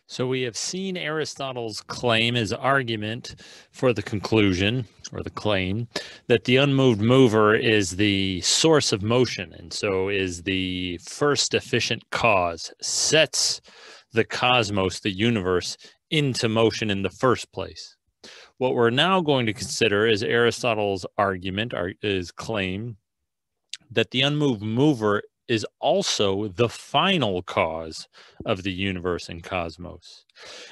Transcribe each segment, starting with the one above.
So we have seen Aristotle's claim, his argument for the conclusion or the claim that the unmoved mover is the source of motion, and so is the first efficient cause, sets the cosmos, the universe, into motion in the first place. What we're now going to consider is Aristotle's argument, his claim, that the unmoved mover is also the final cause of the universe and cosmos.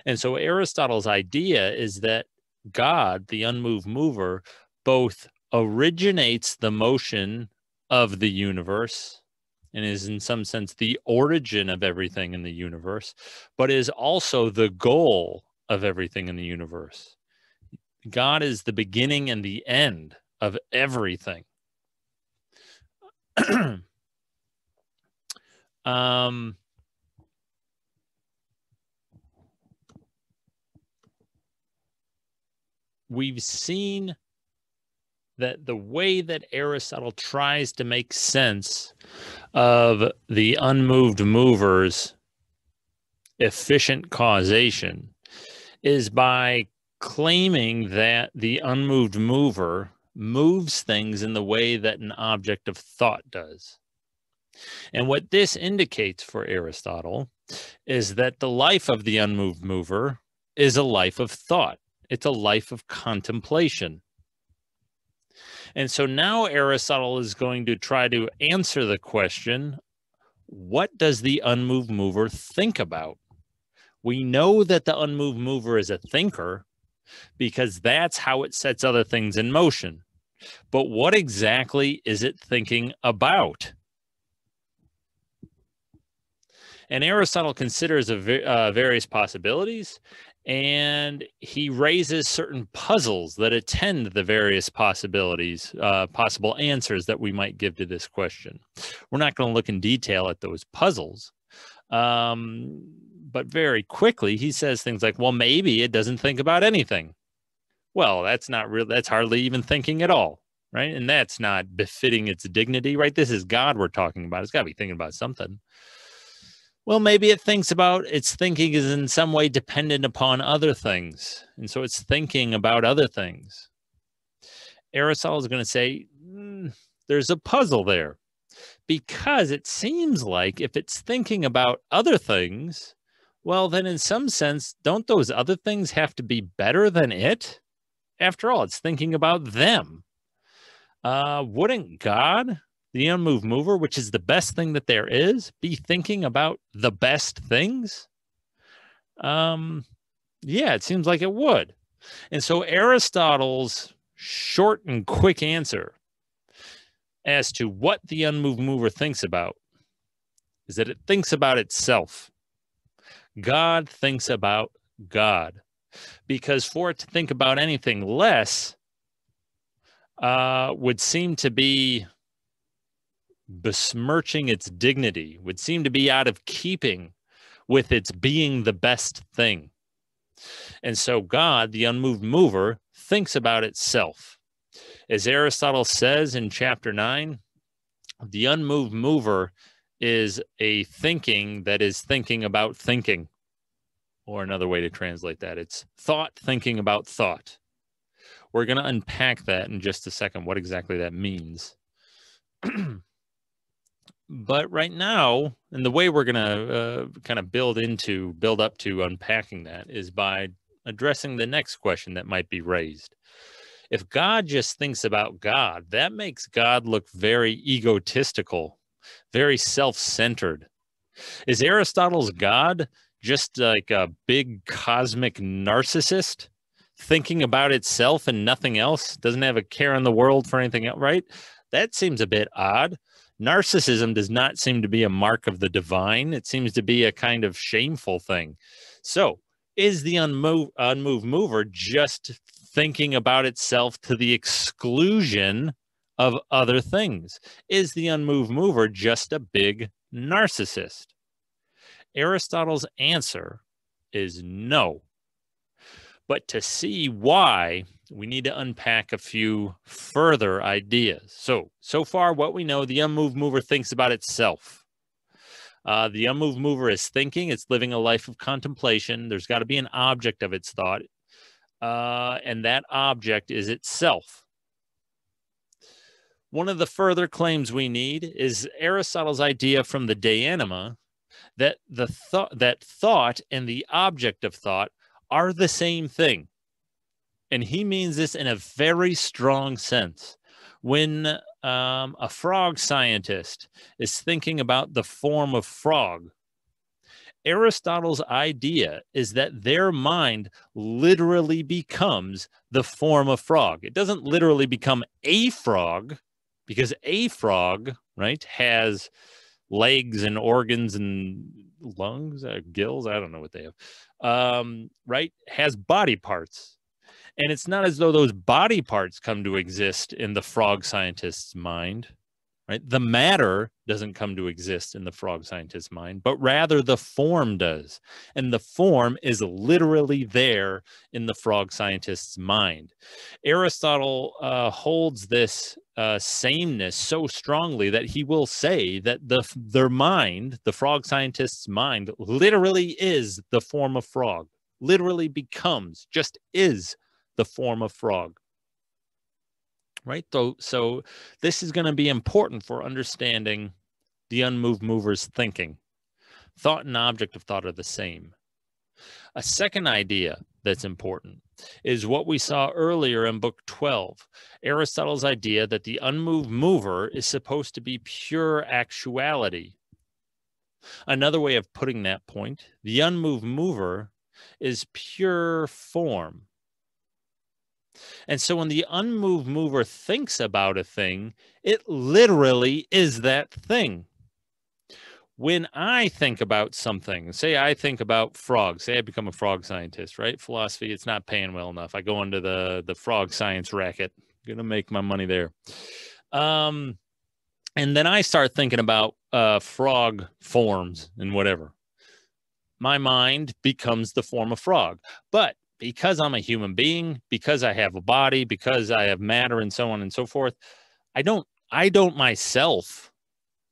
And so Aristotle's idea is that God, the unmoved mover, both originates the motion of the universe and is in some sense the origin of everything in the universe, but is also the goal of everything in the universe. God is the beginning and the end of everything. We've seen that the way that Aristotle tries to make sense of the unmoved mover's efficient causation is by claiming that the unmoved mover moves things in the way that an object of thought does. And what this indicates for Aristotle is that the life of the unmoved mover is a life of thought. It's a life of contemplation. And so now Aristotle is going to try to answer the question, what does the unmoved mover think about? We know that the unmoved mover is a thinker because that's how it sets other things in motion. But what exactly is it thinking about? And Aristotle considers various possibilities, and he raises certain puzzles that attend the various possibilities, possible answers that we might give to this question. We're not going to look in detail at those puzzles, but very quickly he says things like, well, maybe it doesn't think about anything. Well, that's not real. That's hardly even thinking at all, right? And that's not befitting its dignity, right? This is God we're talking about. It's got to be thinking about something. Well, maybe it thinks about its thinking is in some way dependent upon other things. And so it's thinking about other things. Aristotle is going to say, there's a puzzle there, because it seems like if it's thinking about other things, well, then in some sense, don't those other things have to be better than it? After all, it's thinking about them. Wouldn't God, the unmoved mover, which is the best thing that there is, be thinking about the best things? Yeah, it seems like it would. And so Aristotle's short and quick answer as to what the unmoved mover thinks about is that it thinks about itself. God thinks about God. Because for it to think about anything less would seem to be besmirching its dignity, would seem to be out of keeping with its being the best thing. And so God, the unmoved mover, thinks about itself. As Aristotle says in chapter 9, the unmoved mover is a thinking that is thinking about thinking. Or another way to translate that, it's thought thinking about thought. We're going to unpack that in just a second, what exactly that means. But right now, and the way we're going to kind of build up to unpacking that is by addressing the next question that might be raised. If God just thinks about God, that makes God look very egotistical, very self-centered. Is Aristotle's God just like a big cosmic narcissist thinking about itself and nothing else? Doesn't have a care in the world for anything else, right? That seems a bit odd. Narcissism does not seem to be a mark of the divine. It seems to be a kind of shameful thing. So is the unmoved mover just thinking about itself to the exclusion of other things? Is the unmoved mover just a big narcissist? Aristotle's answer is no. But to see why, we need to unpack a few further ideas. So far what we know, the unmoved mover thinks about itself. The unmoved mover is thinking. It's living a life of contemplation. There's got to be an object of its thought, and that object is itself. One of the further claims we need is Aristotle's idea from the De Anima that thought and the object of thought are the same thing. And he means this in a very strong sense. When a frog scientist is thinking about the form of frog, Aristotle's idea is that their mind literally becomes the form of frog. It doesn't literally become a frog, because a frog, right, has legs and organs and lungs, gills, I don't know what they have, right, has body parts. And it's not as though those body parts come to exist in the frog scientist's mind, right? The matter doesn't come to exist in the frog scientist's mind, but rather the form does. And the form is literally there in the frog scientist's mind. Aristotle holds this sameness so strongly that he will say that their mind, the frog scientist's mind, literally is the form of frog, literally becomes, just is the form of frog. Right? So this is going to be important for understanding the unmoved mover's thinking. Thought and object of thought are the same. A second idea that's important is what we saw earlier in Book 12, Aristotle's idea that the unmoved mover is supposed to be pure actuality. Another way of putting that point, the unmoved mover is pure form. And so when the unmoved mover thinks about a thing, it literally is that thing. When I think about something, say I think about frogs, say I become a frog scientist, right? Philosophy, it's not paying well enough. I go into the frog science racket, going to make my money there. And then I start thinking about frog forms and whatever. My mind becomes the form of frog. But because I'm a human being, because I have a body, because I have matter and so on and so forth, I don't myself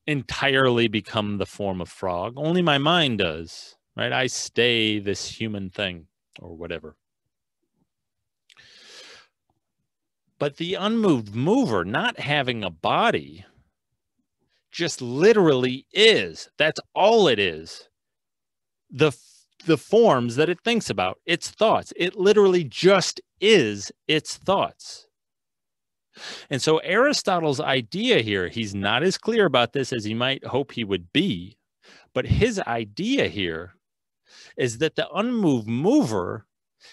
entirely become the form of frog. Only my mind does, right? I stay this human thing or whatever. But the unmoved mover, not having a body, just literally is. That's all it is. The forms that it thinks about, its thoughts. It literally just is its thoughts. And so Aristotle's idea here, he's not as clear about this as he might hope he would be, but his idea here is that the unmoved mover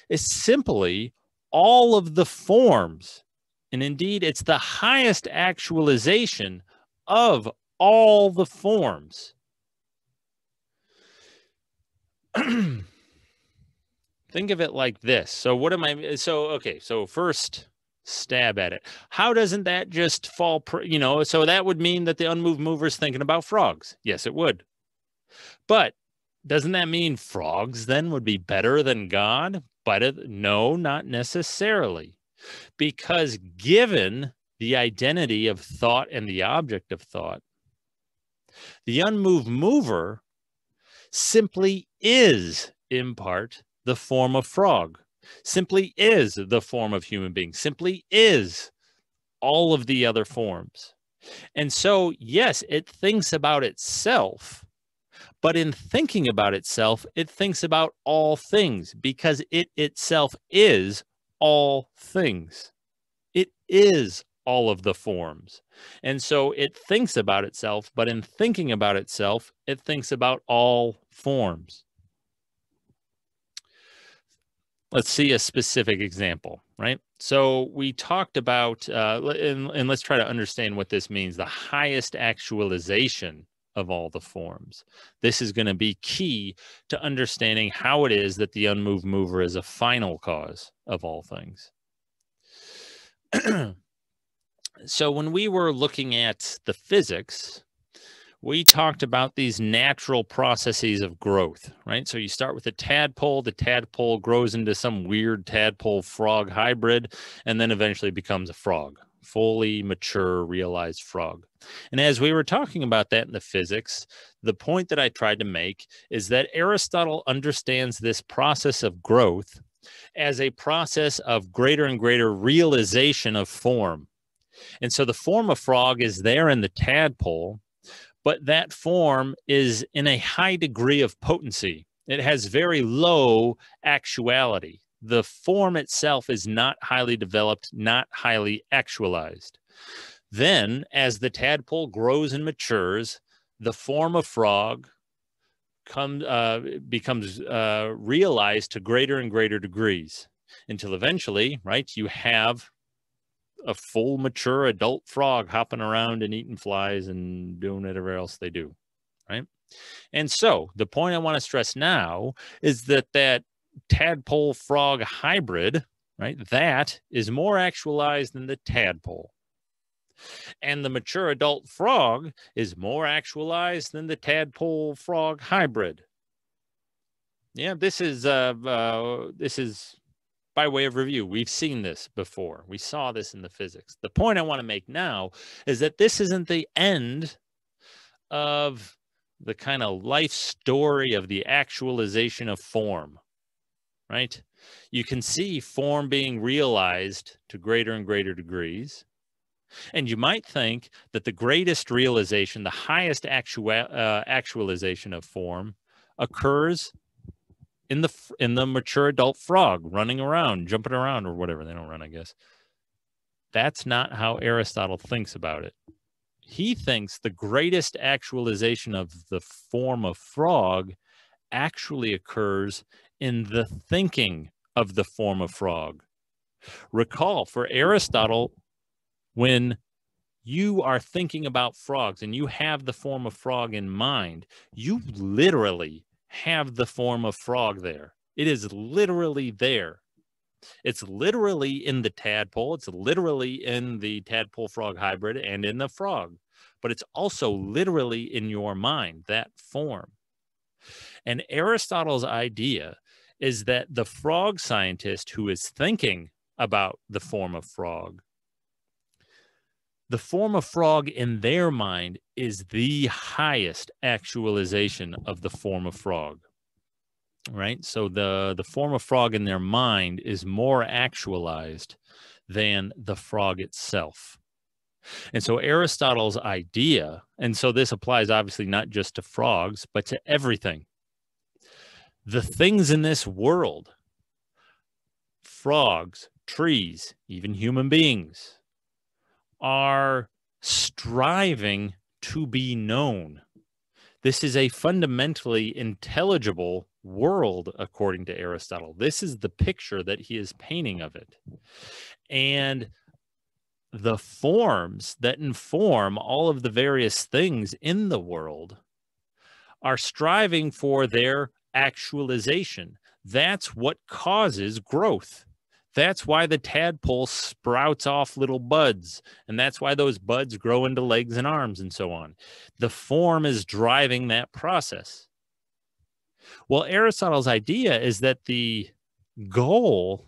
is simply all of the forms. And indeed, it's the highest actualization of all the forms. Think of it like this. So so first stab at it. How doesn't that just fall, so that would mean that the unmoved mover is thinking about frogs. Yes, it would. But doesn't that mean frogs then would be better than God? But no, not necessarily. Because given the identity of thought and the object of thought, the unmoved mover simply is, in part, the form of frog, simply is the form of human being, simply is all of the other forms. And so, yes, it thinks about itself, but in thinking about itself, it thinks about all things because it itself is all things. It is all of the forms. And so it thinks about itself, but in thinking about itself, it thinks about all forms. Let's see a specific example, right? So we talked about, and let's try to understand what this means, the highest actualization of all the forms. This is going to be key to understanding how it is that the unmoved mover is a final cause of all things. So when we were looking at the physics, we talked about these natural processes of growth, right? So you start with a tadpole, the tadpole grows into some weird tadpole frog hybrid, and then eventually becomes a frog. fully mature, realized frog. And as we were talking about that in the physics, the point that I tried to make is that Aristotle understands this process of growth as a process of greater and greater realization of form. And so the form of frog is there in the tadpole, but that form is in a high degree of potency. It has very low actuality. The form itself is not highly developed, not highly actualized. Then, as the tadpole grows and matures, the form of frog becomes realized to greater and greater degrees until eventually, right, you have a full mature adult frog hopping around and eating flies and doing whatever else they do, right? And so the point I want to stress now is that tadpole frog hybrid, right, that is more actualized than the tadpole. And the mature adult frog is more actualized than the tadpole frog hybrid. Yeah, this is by way of review. We've seen this before. We saw this in the physics. The point I want to make now is that this isn't the end of the kind of life story of the actualization of form, right? You can see form being realized to greater and greater degrees. And you might think that the greatest realization, the highest actualization of form occurs in the mature adult frog running around, jumping around, or whatever. They don't run, I guess. That's not how Aristotle thinks about it. He thinks the greatest actualization of the form of frog actually occurs in the thinking of the form of frog. Recall, for Aristotle, when you are thinking about frogs and you have the form of frog in mind, you literally have the form of frog there. It is literally there. It's literally in the tadpole. It's literally in the tadpole frog hybrid and in the frog. But it's also literally in your mind, that form. And Aristotle's idea is that the frog scientist who is thinking about the form of frog in their mind is the highest actualization of the form of frog, right? So the form of frog in their mind is more actualized than the frog itself. And so Aristotle's idea, and so this applies obviously not just to frogs, but to everything. The things in this world, frogs, trees, even human beings, are striving to be known. This is a fundamentally intelligible world, according to Aristotle. This is the picture that he is painting of it. And the forms that inform all of the various things in the world are striving for their actualization. That's what causes growth. That's why the tadpole sprouts off little buds, and that's why those buds grow into legs and arms and so on. The form is driving that process. Well, Aristotle's idea is that the goal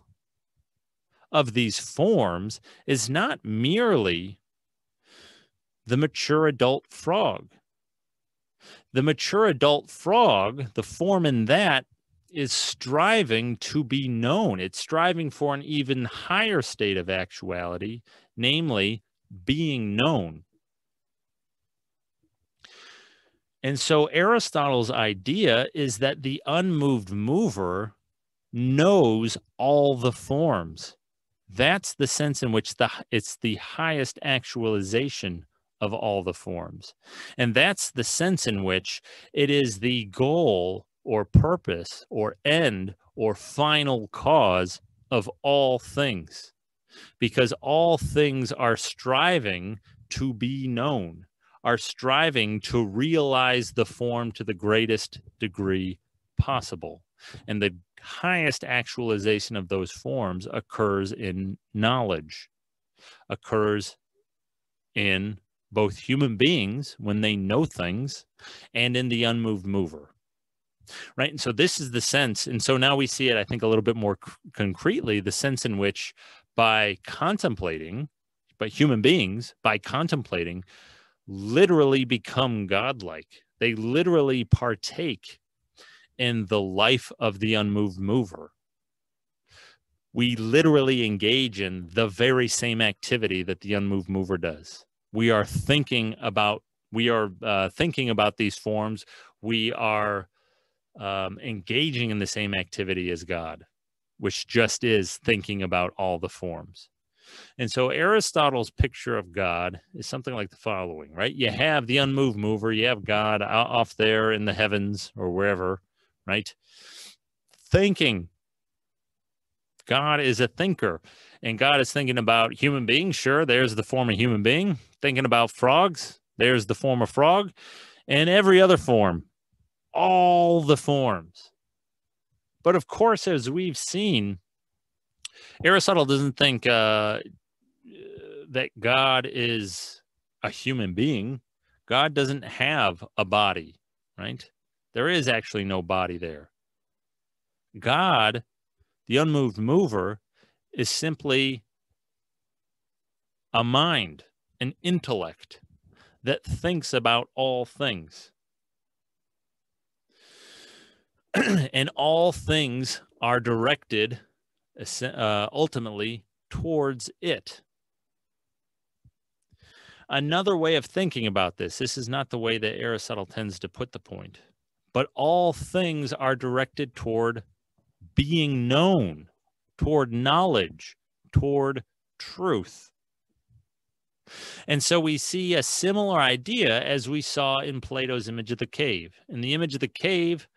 of these forms is not merely the mature adult frog. The mature adult frog, the form in that, is striving to be known. It's striving for an even higher state of actuality, namely being known. And so Aristotle's idea is that the unmoved mover knows all the forms. That's the sense in which it's the highest actualization of all the forms. And that's the sense in which it is the goal or purpose or end or final cause of all things, because all things are striving to be known, are striving to realize the form to the greatest degree possible. And the highest actualization of those forms occurs in knowledge, occurs in both human beings when they know things and in the unmoved mover. Right. And so this is the sense. And so now we see it, I think, a little bit more concretely, the sense in which by contemplating, But human beings, by contemplating, literally become godlike. They literally partake in the life of the unmoved mover. We literally engage in the very same activity that the unmoved mover does. We are thinking about these forms. We are engaging in the same activity as God, which just is thinking about all the forms. And so Aristotle's picture of God is something like the following, right? You have the unmoved mover, you have God off there in the heavens or wherever, right? Thinking. God is a thinker, and God is thinking about human beings. Sure, there's the form of human being. Thinking about frogs, there's the form of frog, and every other form, all the forms. But of course, as we've seen, Aristotle doesn't think that God is a human being. God doesn't have a body, right? There is actually no body there. God, the unmoved mover, is simply a mind, an intellect that thinks about all things. And all things are directed ultimately towards it. Another way of thinking about this is not the way that Aristotle tends to put the point, but all things are directed toward being known, toward knowledge, toward truth. And so we see a similar idea as we saw in Plato's image of the cave. In the image of the cave,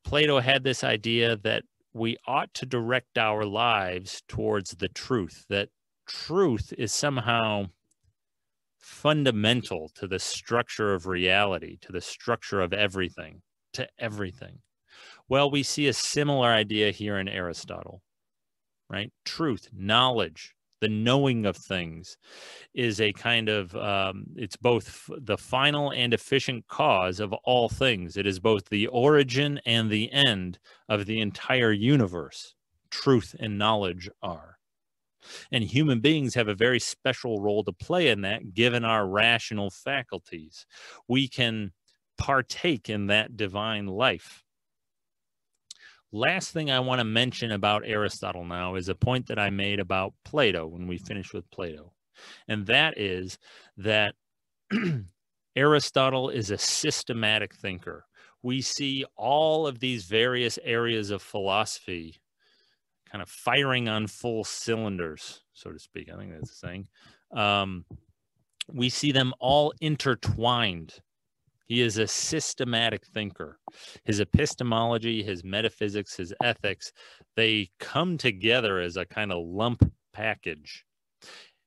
Plato had this idea that we ought to direct our lives towards the truth, that truth is somehow fundamental to the structure of reality, to the structure of everything, to everything. Well, we see a similar idea here in Aristotle, right? Truth, knowledge, the knowing of things is a kind of, it's both the final and efficient cause of all things. It is both the origin and the end of the entire universe. Truth and knowledge are. And human beings have a very special role to play in that, given our rational faculties. We can partake in that divine life. Last thing I want to mention about Aristotle now is a point that I made about Plato when we finished with Plato. And that is that Aristotle is a systematic thinker. We see all of these various areas of philosophy kind of firing on full cylinders, so to speak. I think that's the saying. We see them all intertwined. He is a systematic thinker. His epistemology, his metaphysics, his ethics, they come together as a kind of lump package.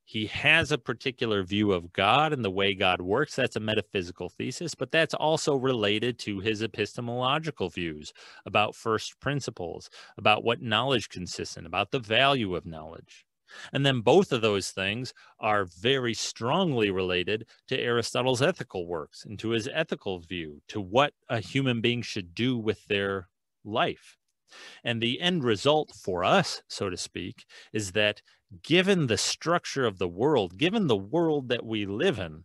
He has a particular view of God and the way God works. That's a metaphysical thesis, but that's also related to his epistemological views about first principles, about what knowledge consists in, about the value of knowledge. And then both of those things are very strongly related to Aristotle's ethical works and to his ethical view, to what a human being should do with their life. And the end result for us, so to speak, is that given the structure of the world, given the world that we live in,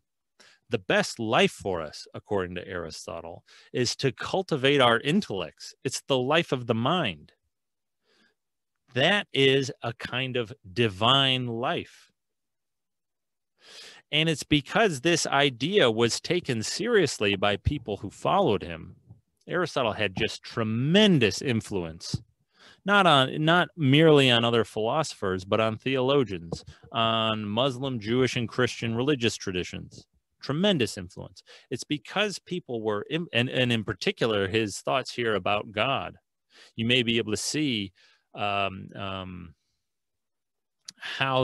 the best life for us, according to Aristotle, is to cultivate our intellects. It's the life of the mind. That is a kind of divine life. And it's because this idea was taken seriously by people who followed him. Aristotle had just tremendous influence, not merely on other philosophers, but on theologians, on Muslim, Jewish, and Christian religious traditions. Tremendous influence. It's because people were, and in particular, his thoughts here about God. You may be able to see how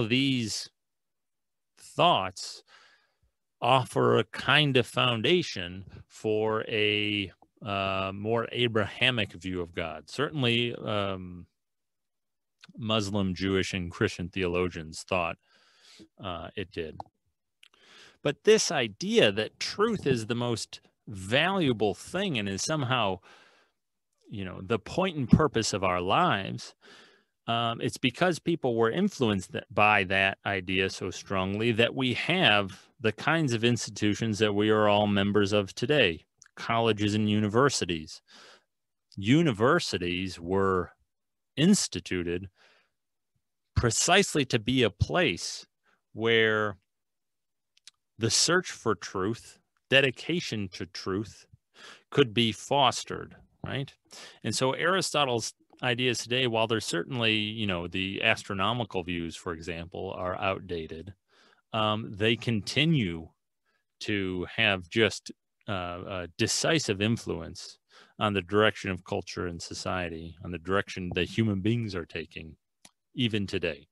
these thoughts offer a kind of foundation for a more Abrahamic view of God. Certainly, Muslim, Jewish, and Christian theologians thought it did. But this idea that truth is the most valuable thing and is somehow, the point and purpose of our lives, It's because people were influenced by that idea so strongly that we have the kinds of institutions that we are all members of today, colleges and universities. Universities were instituted precisely to be a place where the search for truth, dedication to truth, could be fostered, right? And so Aristotle's ideas today, while there's certainly, the astronomical views, for example, are outdated, they continue to have just a decisive influence on the direction of culture and society, on the direction that human beings are taking, even today.